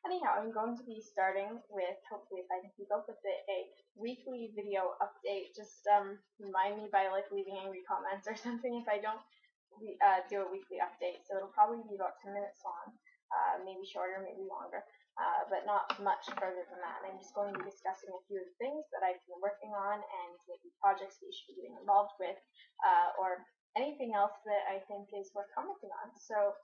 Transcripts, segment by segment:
Anyhow, I'm going to be starting with, hopefully if I can keep up with it, a weekly video update. Just remind me by like leaving angry comments or something if I don't do a weekly update. So it'll probably be about 10 minutes long, maybe shorter, maybe longer, but not much further than that. And I'm just going to be discussing a few of the things that I've been working on and maybe projects that you should be getting involved with, or anything else that I think is worth commenting on. So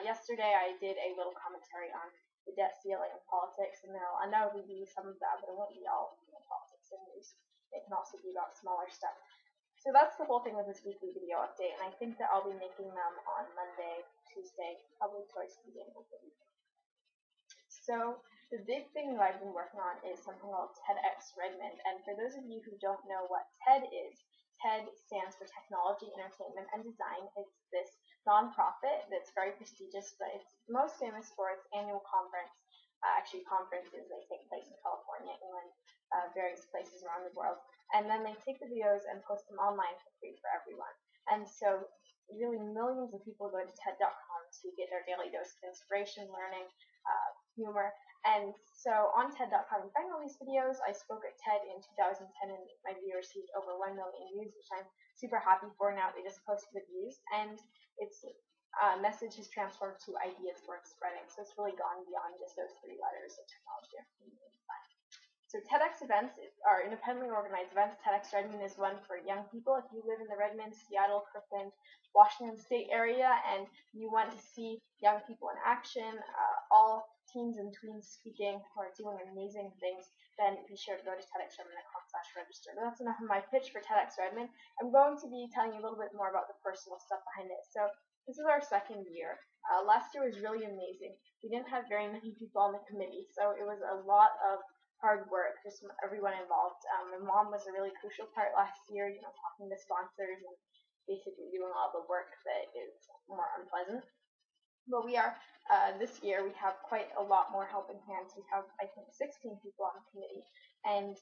yesterday I did a little commentary on the debt ceiling and politics, and there'll undoubtedly be some of that, but it won't be all politics and news. It can also be about smaller stuff. So that's the whole thing with this weekly video update, and I think that I'll be making them on Monday, Tuesday, probably towards the beginning of the week. So the big thing that I've been working on is something called TEDx Redmond, and for those of you who don't know what TED is, TED stands for Technology, Entertainment, and Design. It's this nonprofit that's very prestigious, but it's most famous for its annual conference. Actually, conferences, they take place in California, England, various places around the world. And then they take the videos and post them online for free for everyone. And so really millions of people go to TED.com to get their daily dose of inspiration, learning, humor. And so on TED.com, you find all these videos. I spoke at TED in 2010 and my views received over 1 million views, which I'm super happy for now. They just posted the views, and its message has transformed to ideas worth spreading. So it's really gone beyond just those 3 letters of technology. So TEDx events are independently organized events. TEDx Redmond is one for young people. If you live in the Redmond, Seattle, Kirkland, Washington State area and you want to see young people in action, all teens and tweens speaking who are doing amazing things, then be sure to go to tedxredmond.com/register. But that's enough of my pitch for TEDx Redmond. I'm going to be telling you a little bit more about the personal stuff behind it. So this is our 2nd year. Last year was really amazing. We didn't have very many people on the committee, so it was a lot of hard work just from everyone involved. My mom was a really crucial part last year, talking to sponsors and basically doing all the work that is more unpleasant. But we are, this year, we have quite a lot more helping hands. We have, I think, 16 people on the committee, and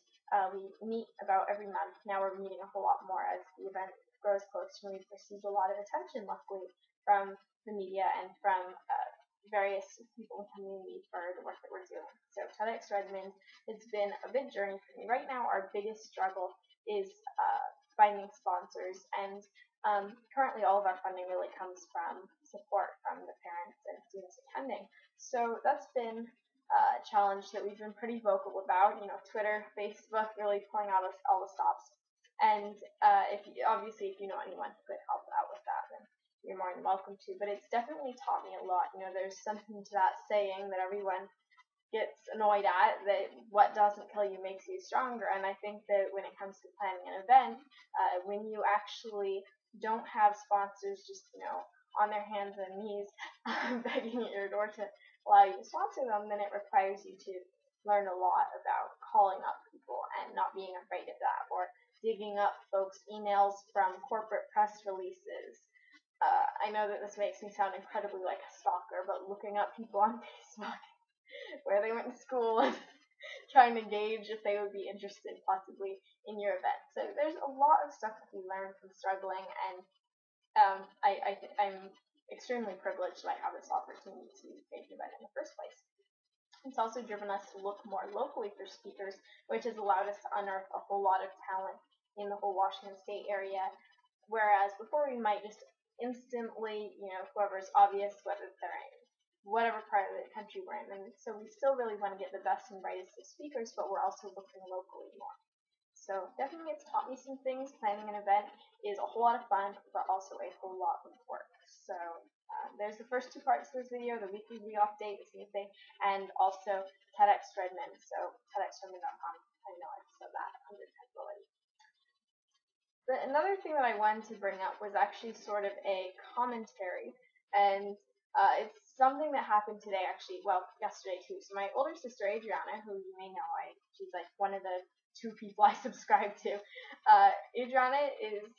we meet about every month. Now we're meeting a whole lot more as the event grows closer, and we've received a lot of attention, luckily, from the media and from various people in the community for the work that we're doing. So TEDx Redmond, it's been a big journey for me. Right now, our biggest struggle is finding sponsors, and currently all of our funding really comes from support from the parents and students attending. So that's been a challenge that we've been pretty vocal about. Twitter, Facebook, really pulling out all the stops. And if you know anyone who could help out with that, then you're more than welcome to. But it's definitely taught me a lot. There's something to that saying that everyone gets annoyed at, that what doesn't kill you makes you stronger. And I think that when it comes to planning an event, when you actually don't have sponsors just, on their hands and knees begging at your door to allow you to sponsor them, then it requires you to learn a lot about calling up people and not being afraid of that, or digging up folks' emails from corporate press releases. I know that this makes me sound incredibly like a stalker, but looking up people on Facebook, where they went to school, and trying to gauge if they would be interested possibly in your event. So there's a lot of stuff that we learn from struggling, and I'm extremely privileged that I have this opportunity to make the event in the first place. It's also driven us to look more locally for speakers, which has allowed us to unearth a whole lot of talent in the whole Washington State area, whereas before we might just instantly, whoever's obvious, whether they're in whatever part of the country we're in. And so we still really want to get the best and brightest of speakers, but we're also looking locally more. So definitely it's taught me some things. Planning an event is a whole lot of fun, but also a whole lot of work. So there's the first 2 parts of this video, the weekly video update, the same thing, and also TEDx Redmond. So tedxredmond.com. I know I've said that 100 times already. But another thing that I wanted to bring up was actually sort of a commentary, and it's something that happened today, actually, well, yesterday too. So my older sister, Adriana, who you may know, she's like one of the 2 people I subscribe to. Adriana is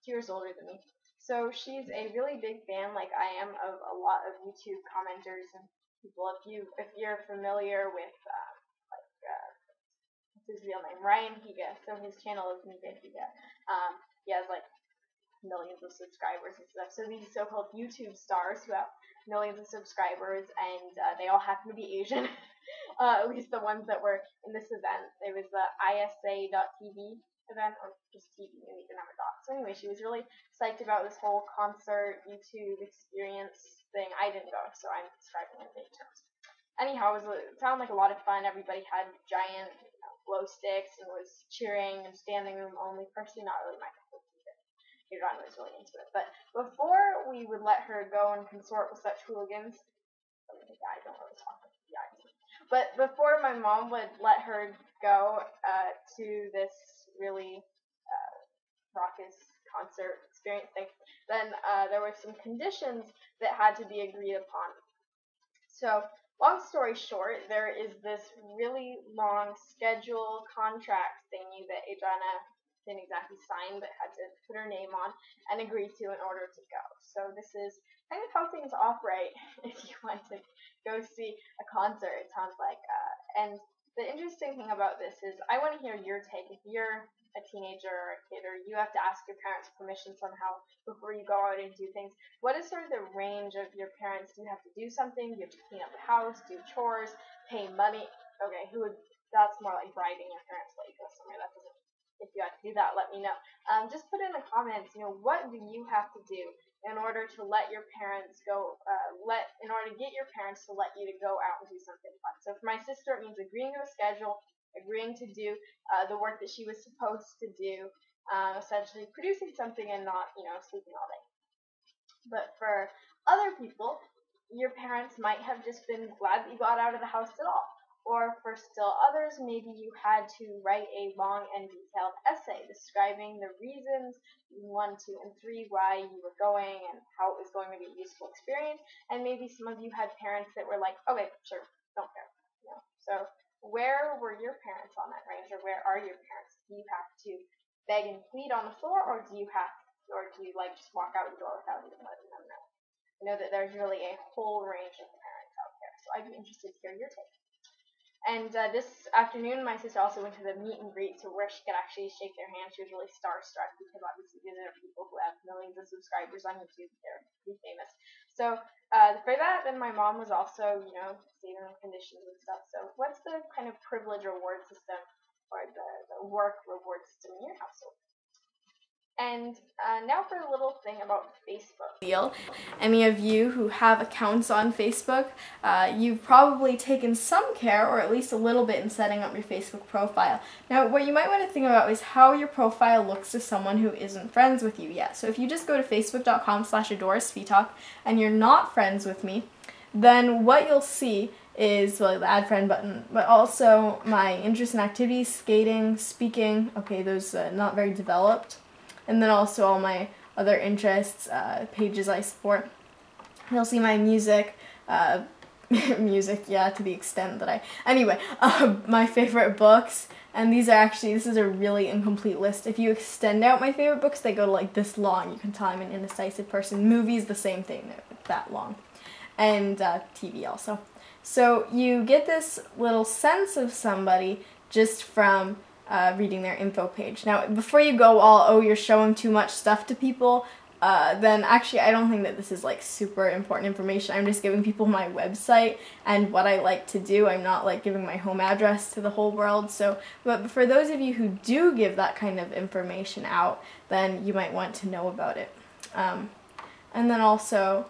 2 years older than me. So she's a really big fan, like I am, of a lot of YouTube commenters and people. If you're familiar with what's his real name, Ryan Higa. So his channel is Nika Higa. He has like millions of subscribers and stuff. So these so-called YouTube stars who have millions of subscribers, and they all happen to be Asian. At least the ones that were in this event. It was the isa.tv event, or just TV, and we didn't have a dot. So anyway, she was really psyched about this whole concert YouTube experience thing. I didn't go, so I'm describing it in vague terms. Anyhow, it sounded like a lot of fun. Everybody had giant glow sticks and was cheering and standing room only. Personally, not really my cup of tea, but Adora was really into it. But before we would let her go and consort with such hooligans, I don't really talk with the guys. But before my mom would let her go to this really raucous concert experience thing, then there were some conditions that had to be agreed upon. So, long story short, there is this really long schedule contract thingy that Adriana didn't exactly sign, but had to put her name on and agree to in order to go. So this is kind of how things operate if you want to go see a concert, it sounds like. And the interesting thing about this is I want to hear your take. If you're a teenager or a kid, or you have to ask your parents' permission somehow before you go out and do things, what is sort of the range of your parents? Do you have to do something? Do you have to clean up the house, do chores, pay money? Okay, that's more like bribing your parents to let you go somewhere. That doesn't. If you have to do that, let me know. Just put in the comments, what do you have to do in order to let your parents go, in order to get your parents to let you to go out and do something fun. So for my sister, it means agreeing to a schedule, agreeing to do the work that she was supposed to do, essentially producing something and not, sleeping all day. But for other people, your parents might have just been glad that you got out of the house at all. Or for still others, maybe you had to write a long and detailed essay describing the reasons 1, 2, and 3 why you were going and how it was going to be a useful experience. And maybe some of you had parents that were like, okay, sure, don't care. So where were your parents on that range, or where are your parents? Do you have to beg and plead on the floor, or do you just walk out the door without even letting them know? I know that there's really a whole range of parents out there, so I'd be interested to hear your take. And this afternoon, my sister also went to the meet and greet, to where she could actually shake their hand. She was really starstruck, because obviously these are people who have millions of subscribers on YouTube. They're pretty famous. So for that, then my mom was also, saving them conditions and stuff. So what's the kind of privilege reward system, or the work reward system in your household? And now for a little thing about Facebook. Any of you who have accounts on Facebook, you've probably taken some care, or at least a little bit, in setting up your Facebook profile. Now, what you might want to think about is how your profile looks to someone who isn't friends with you yet. So if you just go to facebook.com/adorasvitak and you're not friends with me, then what you'll see is the add friend button, but also my interests and activities, skating, speaking, okay, those not very developed. And then also all my other interests, pages I support. You'll see my music, to the extent that my favorite books, and this is a really incomplete list. If you extend out my favorite books, they go to like this long. You can tell I'm an indecisive person. Movies, the same thing, they're that long. And TV also. So you get this little sense of somebody just from reading their info page. Now, before you go you're showing too much stuff to people, then actually I don't think that this is like super important information. I'm just giving people my website and what I like to do. I'm not like giving my home address to the whole world. So, but for those of you who do give that kind of information out, then you might want to know about it. And then also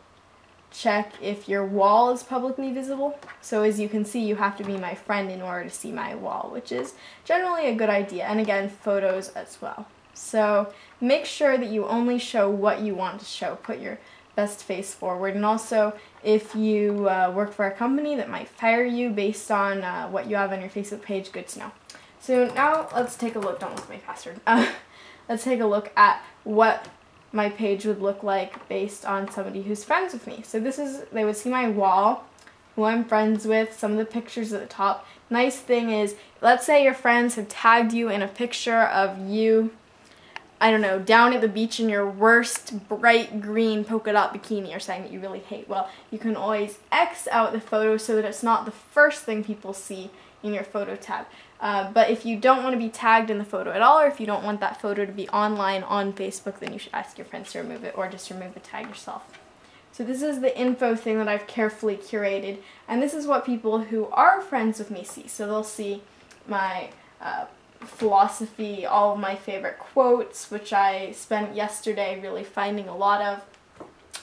check if your wall is publicly visible. So as you can see, you have to be my friend in order to see my wall, which is generally a good idea. And again, photos as well. So make sure that you only show what you want to show. Put your best face forward. And also, if you work for a company that might fire you based on what you have on your Facebook page, good to know. So now let's take a look. Don't look at my password. Let's take a look at what my page would look like based on somebody who's friends with me. So they would see my wall, who I'm friends with, some of the pictures at the top. Nice thing is, let's say your friends have tagged you in a picture of you, I don't know, down at the beach in your worst bright green polka dot bikini, or something that you really hate. Well, you can always X out the photo so that it's not the first thing people see in your photo tab. But if you don't want to be tagged in the photo at all, or if you don't want that photo to be online on Facebook, then you should ask your friends to remove it, or just remove the tag yourself. So this is the info thing that I've carefully curated, and this is what people who are friends with me see. So they'll see my philosophy, all of my favorite quotes, which I spent yesterday really finding a lot of.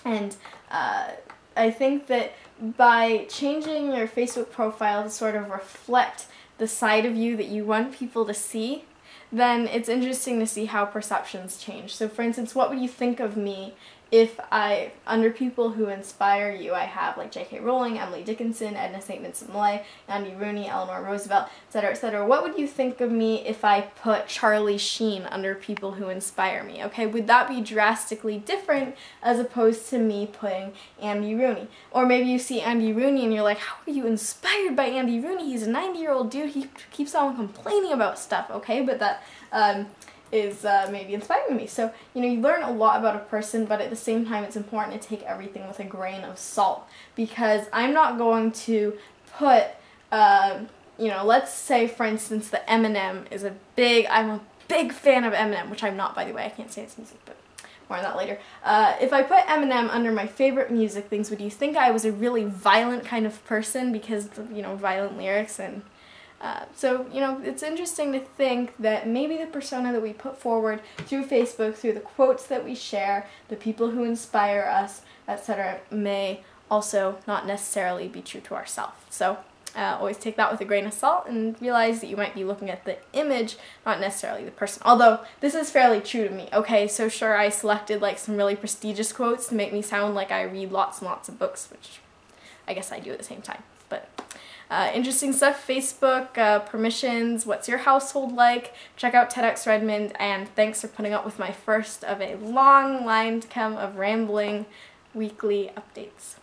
And I think that by changing your Facebook profile to sort of reflect the side of you that you want people to see, then it's interesting to see how perceptions change. So for instance, what would you think of me if under people who inspire you, I have like J.K. Rowling, Emily Dickinson, Edna St. Vincent Millay, Andy Rooney, Eleanor Roosevelt, etc., etc. What would you think of me if I put Charlie Sheen under people who inspire me? Okay, would that be drastically different as opposed to me putting Andy Rooney? Or maybe you see Andy Rooney and you're like, how are you inspired by Andy Rooney? He's a 90-year-old dude. He keeps on complaining about stuff, okay? But that is maybe inspiring me. So, you learn a lot about a person, but at the same time, it's important to take everything with a grain of salt, because I'm not going to put, let's say, for instance, that Eminem is I'm a big fan of Eminem, which I'm not, by the way. I can't say his music, but more on that later. If I put Eminem under my favorite music things, would you think I was a really violent kind of person because of, violent lyrics and so, it's interesting to think that maybe the persona that we put forward through Facebook, through the quotes that we share, the people who inspire us, etc., may also not necessarily be true to ourselves. So, always take that with a grain of salt and realize that you might be looking at the image, not necessarily the person. Although, this is fairly true to me. Okay, so sure, I selected like some really prestigious quotes to make me sound like I read lots and lots of books, which I guess I do at the same time. But interesting stuff. Facebook, permissions, what's your household like? Check out TEDx Redmond, and thanks for putting up with my first of a long line to come of rambling weekly updates.